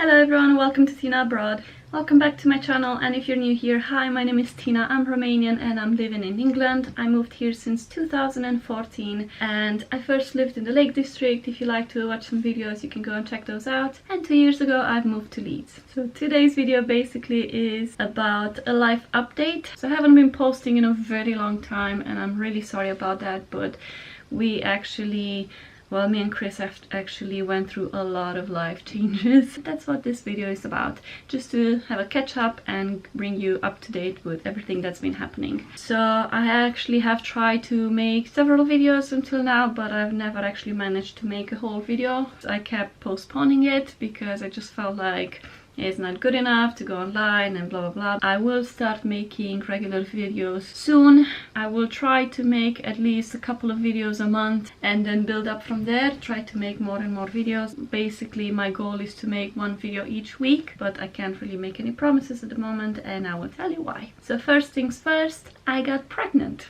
Hello everyone, welcome to Tina Abroad. Welcome back to my channel, and if you're new here, hi, my name is Tina, I'm Romanian and I'm living in England. I moved here since 2014 and I first lived in the Lake District. If you like to watch some videos, you can go and check those out. And 2 years ago I've moved to Leeds. So today's video basically is about a life update. So I haven't been posting in a very long time and I'm really sorry about that, but we actually... well, me and Chris actually went through a lot of life changes. That's what this video is about, just to have a catch up and bring you up to date with everything that's been happening. So I actually have tried to make several videos until now, but I've never actually managed to make a whole video. I kept postponing it because I just felt like it's not good enough to go online and blah blah blah. I will start making regular videos soon. I will try to make at least a couple of videos a month and then build up from there, try to make more and more videos. Basically my goal is to make one video each week, but I can't really make any promises at the moment and I will tell you why. So first things first, I got pregnant.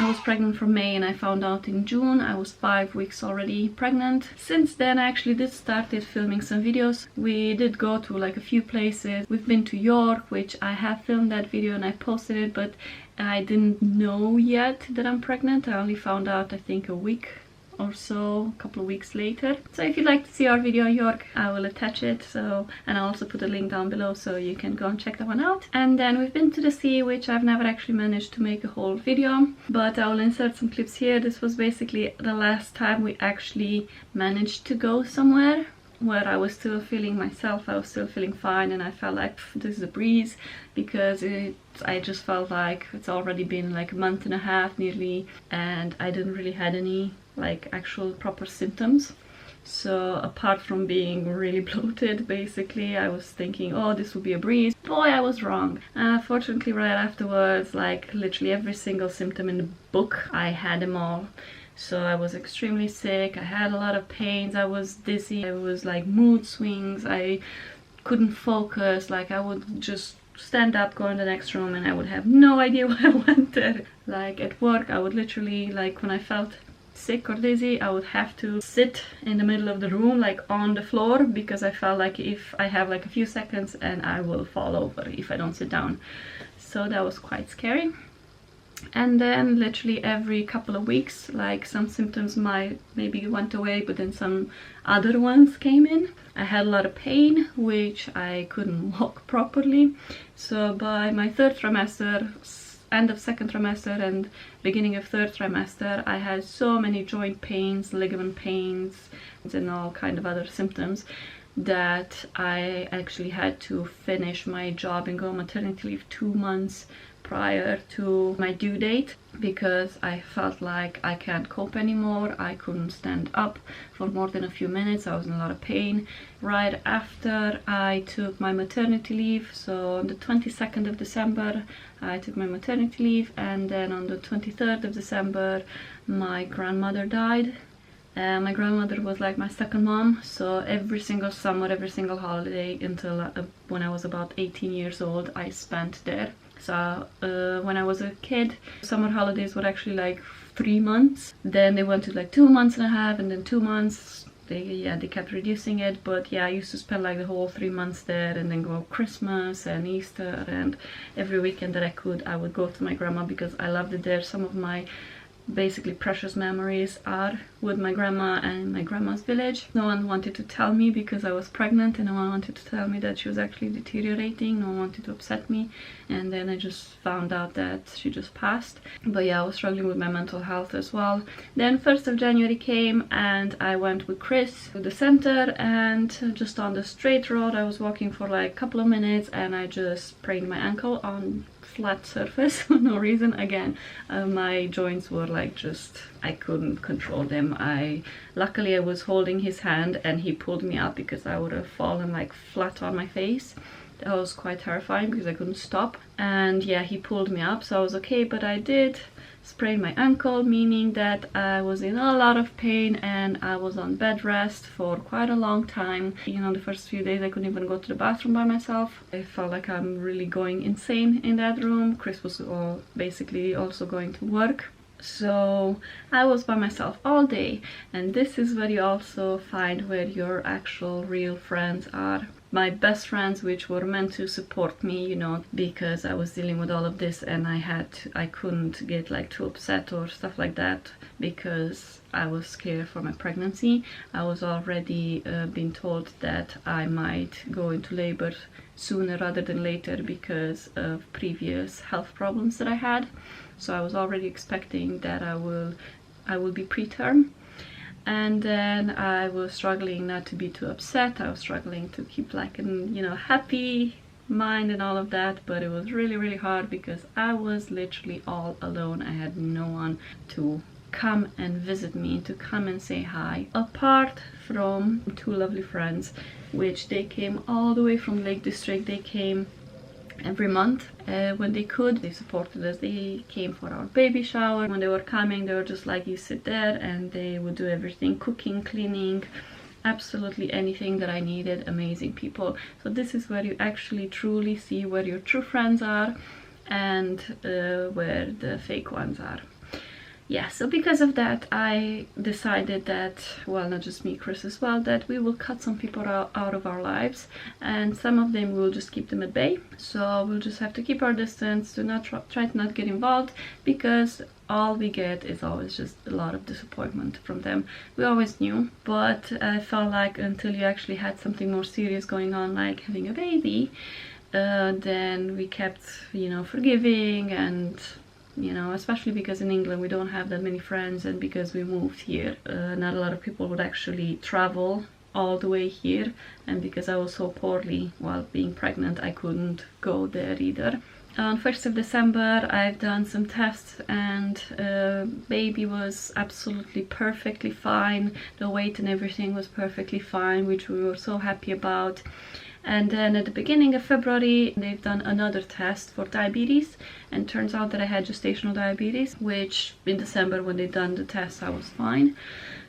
I was pregnant from May and I found out in June. I was 5 weeks already pregnant. Since then I actually did started filming some videos. We did go to like a few places. We've been to York, which I have filmed that video and I posted it, but I didn't know yet that I'm pregnant. I only found out I think a week or so, a couple of weeks later. So if you'd like to see our video in York, I will attach it, and I'll also put a link down below so you can go and check that one out. And then we've been to the sea, which I've never actually managed to make a whole video, but I will insert some clips here. This was basically the last time we actually managed to go somewhere where I was still feeling myself, I was still feeling fine, and I felt like this is a breeze, because I just felt like it's already been like a month and a half nearly and I didn't really had any like actual proper symptoms. So apart from being really bloated, basically I was thinking, oh, this will be a breeze. Boy, I was wrong. Fortunately right afterwards, like literally every single symptom in the book, I had them all. So I was extremely sick, I had a lot of pains, I was dizzy, I was like mood swings, I couldn't focus, like I would just stand up, go in the next room and I would have no idea where I wanted. Like at work I would literally, like when I felt sick or dizzy, I would have to sit in the middle of the room, like on the floor, because I felt like if I have like a few seconds and I will fall over if I don't sit down. So that was quite scary. And then literally every couple of weeks, like some symptoms maybe went away, but then some other ones came in. I had a lot of pain, which I couldn't walk properly. So by my third trimester, end of second trimester and beginning of third trimester, I had so many joint pains, ligament pains and all kind of other symptoms that I actually had to finish my job and go on maternity leave 2 months prior to my due date, because I felt like I can't cope anymore. I couldn't stand up for more than a few minutes. I was in a lot of pain. Right after I took my maternity leave, so on the 22nd of December I took my maternity leave, and then on the 23rd of December my grandmother died. My grandmother was like my second mom, so every single summer, every single holiday until when I was about 18 years old, I spent there. So when I was a kid, summer holidays were actually like 3 months. Then they went to like 2 months and a half, and then 2 months. They kept reducing it, but yeah, I used to spend like the whole 3 months there, and then go Christmas and Easter, and every weekend that I could, I would go to my grandma because I loved it there. Some of my basically precious memories are with my grandma and my grandma's village. No one wanted to tell me because I was pregnant, and no one wanted to tell me that she was actually deteriorating. No one wanted to upset me, and then I just found out that she just passed. But yeah, I was struggling with my mental health as well. Then 1st of January came and I went with Chris to the center, and just on the straight road I was walking for like a couple of minutes and I just sprained my ankle on flat surface for no reason. Again, my joints were like just, I couldn't control them. Luckily I was holding his hand and he pulled me up, because I would have fallen like flat on my face. That was quite terrifying because I couldn't stop. And yeah, he pulled me up, so I was okay, but I did sprain my ankle, meaning that I was in a lot of pain and I was on bed rest for quite a long time. You know, the first few days I couldn't even go to the bathroom by myself. I felt like I'm really going insane in that room. Chris was basically also going to work. So I was by myself all day, and this is where you also find where your actual real friends are. My best friends, which were meant to support me, you know, because I was dealing with all of this, and I couldn't get like too upset or stuff like that because I was scared for my pregnancy. I was already been told that I might go into labor sooner rather than later because of previous health problems that I had. So I was already expecting that I will be preterm. And then I was struggling not to be too upset. I was struggling to keep like an, you know, happy mind and all of that, but it was really, really hard because I was literally all alone. I had no one to come and visit me, to come and say hi, apart from two lovely friends, which they came all the way from Lake District. They came every month when they could. They supported us. They came for our baby shower. When they were coming, they were just like, you sit there, and they would do everything, cooking, cleaning, absolutely anything that I needed. Amazing people. So this is where you actually truly see where your true friends are and where the fake ones are. Yeah, so because of that, I decided that, well, not just me, Chris as well, that we will cut some people out of our lives, and some of them we'll just keep them at bay. So we'll just have to keep our distance, to not try to not get involved, because all we get is always just a lot of disappointment from them. We always knew, but I felt like until you actually had something more serious going on, like having a baby, then we kept, you know, forgiving, and you know, especially because in England we don't have that many friends, and because we moved here, not a lot of people would actually travel all the way here, and because I was so poorly while being pregnant, I couldn't go there either. On 1st of December I've done some tests, and baby was absolutely perfectly fine. The weight and everything was perfectly fine, which we were so happy about. And then at the beginning of February, they've done another test for diabetes, and turns out that I had gestational diabetes, which in December when they done the test, I was fine.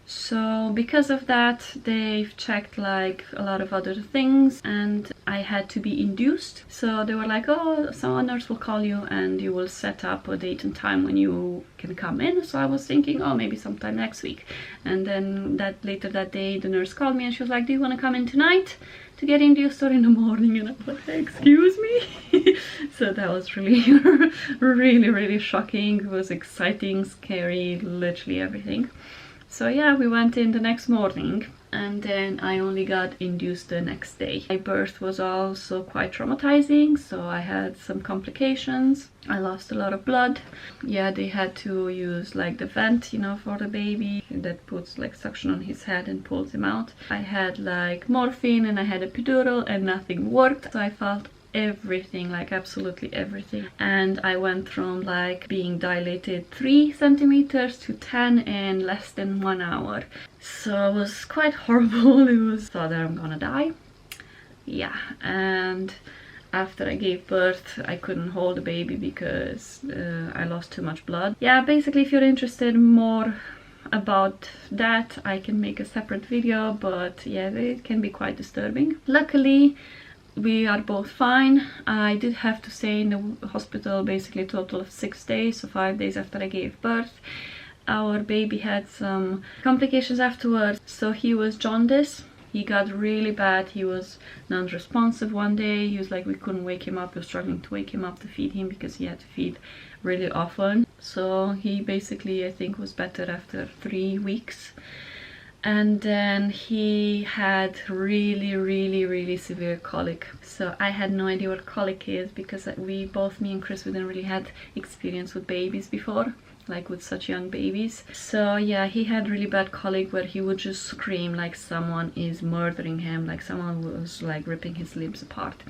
So because of that, they've checked like a lot of other things, and I had to be induced. So they were like, oh, so a nurse will call you and you will set up a date and time when you can come in. So I was thinking, oh, maybe sometime next week. And then later that day, the nurse called me and she was like, do you want to come in tonight to get induced, or in the morning? And I was like, excuse me. So that was really really shocking. It was exciting, scary, literally everything. So yeah, we went in the next morning, and then I only got induced the next day. My birth was also quite traumatizing, so I had some complications. I lost a lot of blood. Yeah, they had to use like the vent, you know, for the baby that puts like suction on his head and pulls him out. I had like morphine and I had epidural, and nothing worked. So I felt everything, like absolutely everything, and I went from like being dilated 3 centimeters to 10 in less than 1 hour. So it was quite horrible. It was thought that I'm gonna die. Yeah, and after I gave birth, I couldn't hold the baby because I lost too much blood. Yeah, basically if you're interested more about that, I can make a separate video, but yeah, it can be quite disturbing. Luckily we are both fine. I did have to stay in the hospital basically a total of 6 days, so 5 days after I gave birth. Our baby had some complications afterwards. So he was jaundice. He got really bad. He was non-responsive one day. He was like, we couldn't wake him up. We were struggling to wake him up to feed him because he had to feed really often. So he basically, I think, was better after 3 weeks. And then he had really severe colic. So I had no idea what colic is, because me and Chris, we didn't really had experience with babies before, like with such young babies. So yeah, he had really bad colic where he would just scream like someone is murdering him, like someone was like ripping his limbs apart.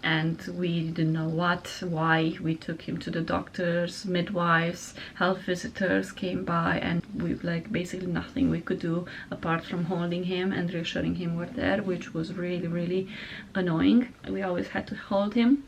And we didn't know why. We took him to the doctors, midwives, health visitors came by, and we like basically nothing we could do apart from holding him and reassuring him we're there, which was really annoying. We always had to hold him.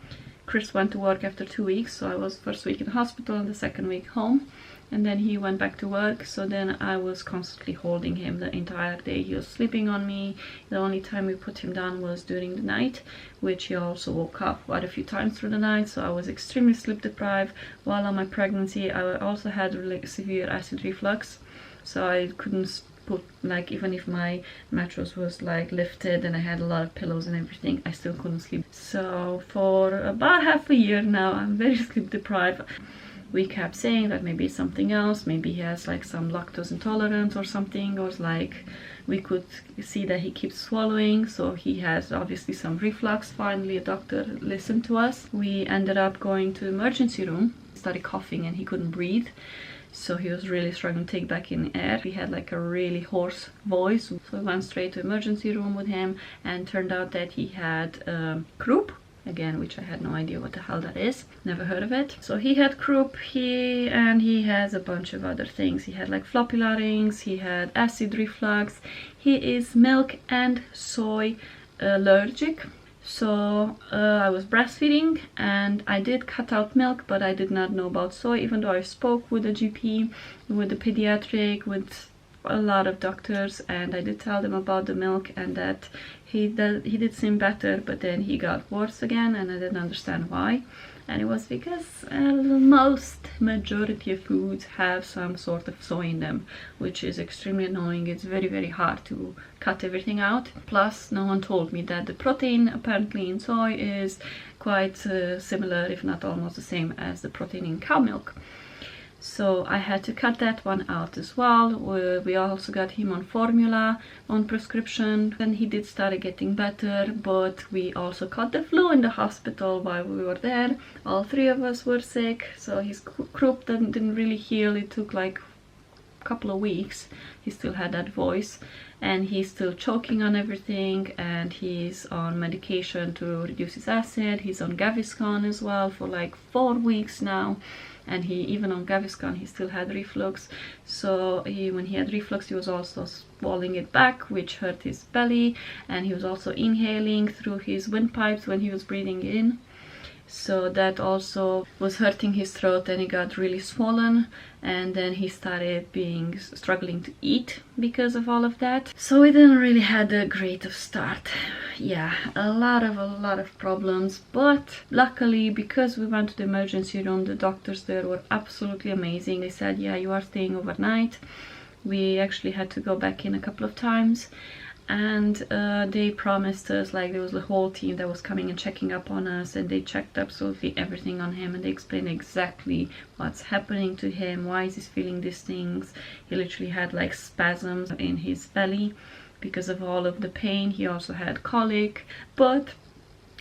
Chris went to work after 2 weeks, so I was first week in the hospital and the second week home. and then he went back to work. So then I was constantly holding him the entire day. He was sleeping on me. The only time we put him down was during the night, which he also woke up quite a few times through the night. So I was extremely sleep deprived. While on my pregnancy, I also had really severe acid reflux, so I couldn't put, like, even if my mattress was like lifted and I had a lot of pillows and everything, I still couldn't sleep. So for about half a year now, I'm very sleep deprived. We kept saying that maybe it's something else, maybe he has like some lactose intolerance or something, or like we could see that he keeps swallowing, so he has obviously some reflux. Finally a doctor listened to us. We ended up going to the emergency room. He started coughing and he couldn't breathe, so he was really struggling to take back in air. He had like a really hoarse voice, so we went straight to emergency room with him, and turned out that he had croup again, which I had no idea what the hell that is, never heard of it. So he had croup, he has a bunch of other things. He had like floppy larynx, he had acid reflux, he is milk and soy allergic. So I was breastfeeding and I did cut out milk, but I did not know about soy, even though I spoke with the GP, with the pediatric, with a lot of doctors, and I did tell them about the milk and that he did seem better, but then he got worse again, and I didn't understand why. And it was because most majority of foods have some sort of soy in them, which is extremely annoying. It's very, very hard to cut everything out. Plus, no one told me that the protein apparently in soy is quite similar, if not almost the same as the protein in cow milk. So I had to cut that one out as well. We also got him on formula, on prescription. Then he did start getting better, but we also caught the flu in the hospital while we were there. All three of us were sick, so his croup didn't really heal. It took like a couple of weeks. He still had that voice, and he's still choking on everything, and he's on medication to reduce his acid. He's on Gaviscon as well for like 4 weeks now. And he, even on Gaviscon, he still had reflux. So when he had reflux, he was also swallowing it back, which hurt his belly, and he was also inhaling through his windpipes when he was breathing in. So that also was hurting his throat, and he got really swollen, and then he started struggling to eat because of all of that. So we didn't really had a great of start. Yeah, a lot of problems, but luckily, because we went to the emergency room, the doctors there were absolutely amazing. They said, yeah, you are staying overnight. We actually had to go back in a couple of times, and they promised us, like, there was a whole team that was coming and checking up on us, and they checked absolutely everything on him, and they explained exactly what's happening to him, why is he feeling these things. He literally had like spasms in his belly because of all of the pain. He also had colic, but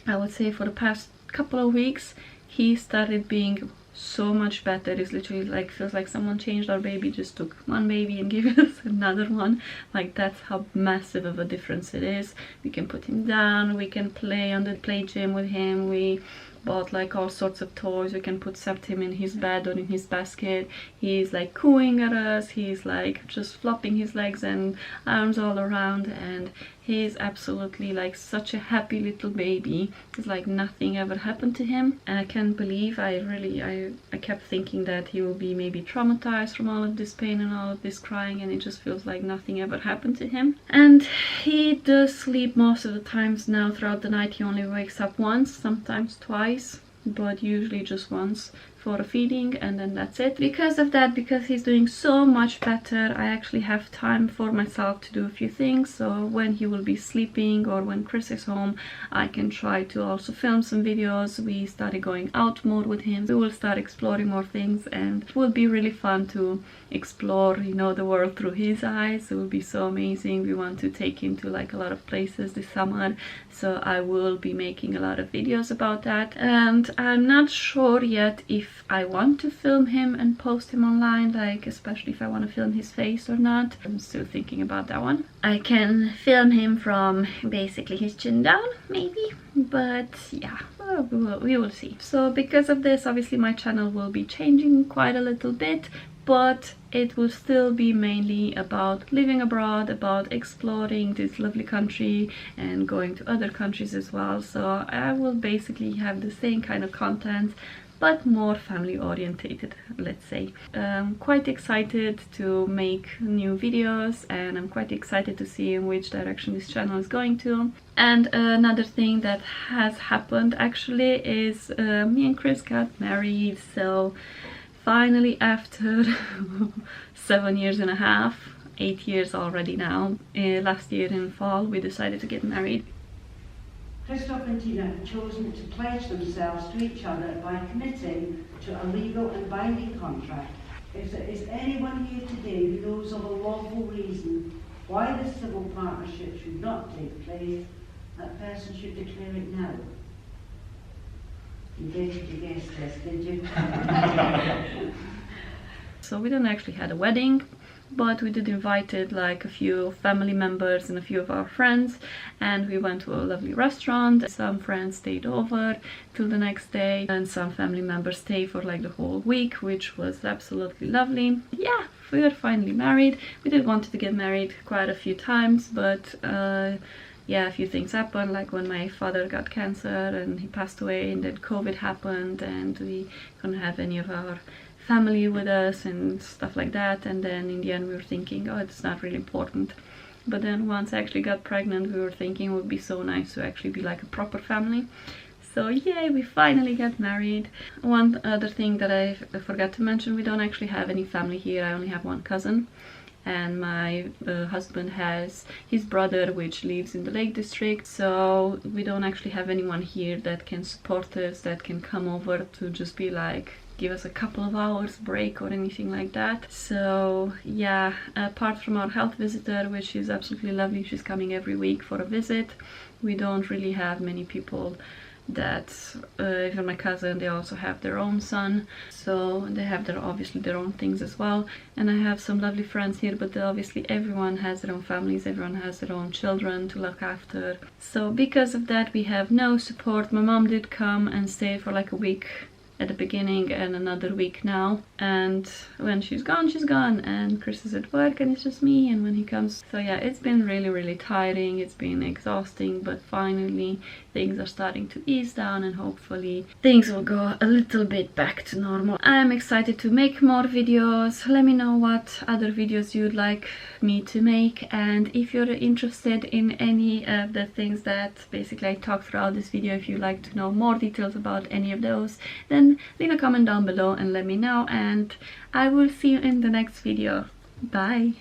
I would say for the past couple of weeks he started being so much better. It's literally like, feels like someone changed our baby, just took one baby and gave us another one. Like, that's how massive of a difference it is. We can put him down, we can play on the play gym with him, we bought like all sorts of toys. We can set him in his bed or in his basket. He's like cooing at us, he's like just flopping his legs and arms all around, and he's absolutely like such a happy little baby. It's like nothing ever happened to him, and I can't believe, I kept thinking that he will be maybe traumatized from all of this pain and all of this crying, and it just feels like nothing ever happened to him. And he does sleep most of the times now throughout the night. He only wakes up once, sometimes twice, but usually just once for a feeding, and then that's it. Because of that, because he's doing so much better, I actually have time for myself to do a few things. So when he will be sleeping or when Chris is home, I can try to also film some videos. We started going out more with him. We will start exploring more things, and it will be really fun to explore, you know, the world through his eyes. It will be so amazing. We want to take him to like a lot of places this summer, so I will be making a lot of videos about that. And I'm not sure yet if I want to film him and post him online, like especially if I want to film his face or not. I'm still thinking about that one. I can film him from basically his chin down, maybe, but yeah, we will see. So because of this, obviously my channel will be changing quite a little bit, but it will still be mainly about living abroad, about exploring this lovely country and going to other countries as well. So I will basically have the same kind of content, but more family orientated, let's say. I'm quite excited to make new videos, and I'm quite excited to see in which direction this channel is going to. And another thing that has happened actually is me and Chris got married. So finally, after 7.5 years, 8 years already now, last year in fall we decided to get married. Christoph and Tina have chosen to pledge themselves to each other by committing to a legal and binding contract. If there is anyone here today who knows of a lawful reason why this civil partnership should not take place, that person should declare it now. You did your guess test, did you? So we didn't actually had a wedding, but we did invited like a few family members and a few of our friends, and we went to a lovely restaurant. Some friends stayed over till the next day, and some family members stayed for like the whole week, which was absolutely lovely. Yeah, we were finally married. We did want to get married quite a few times, but yeah, a few things happened, like when my father got cancer and he passed away, and then COVID happened and we couldn't have any of our family with us and stuff like that. And then in the end we were thinking, oh, it's not really important. But then once I actually got pregnant, we were thinking it would be so nice to actually be like a proper family. So yay, we finally got married. One other thing that I forgot to mention, we don't actually have any family here. I only have one cousin, and my husband has his brother which lives in the Lake District, so we don't actually have anyone here that can support us, that can come over to just be like give us a couple of hours break or anything like that. So yeah, apart from our health visitor, which is absolutely lovely, she's coming every week for a visit, we don't really have many people that even my cousin, they also have their own son, so they have their obviously their own things as well. And I have some lovely friends here, but obviously everyone has their own families, everyone has their own children to look after. So because of that, we have no support. My mom did come and stay for like a week at the beginning and another week now, and when she's gone, and Chris is at work and it's just me and when he comes. So yeah, it's been really tiring, it's been exhausting, but finally things are starting to ease down and hopefully things will go a little bit back to normal. I'm excited to make more videos. Let me know what other videos you'd like me to make, and if you're interested in any of the things that basically I talked throughout this video, if you'd like to know more details about any of those, then leave a comment down below and let me know, and I will see you in the next video. Bye!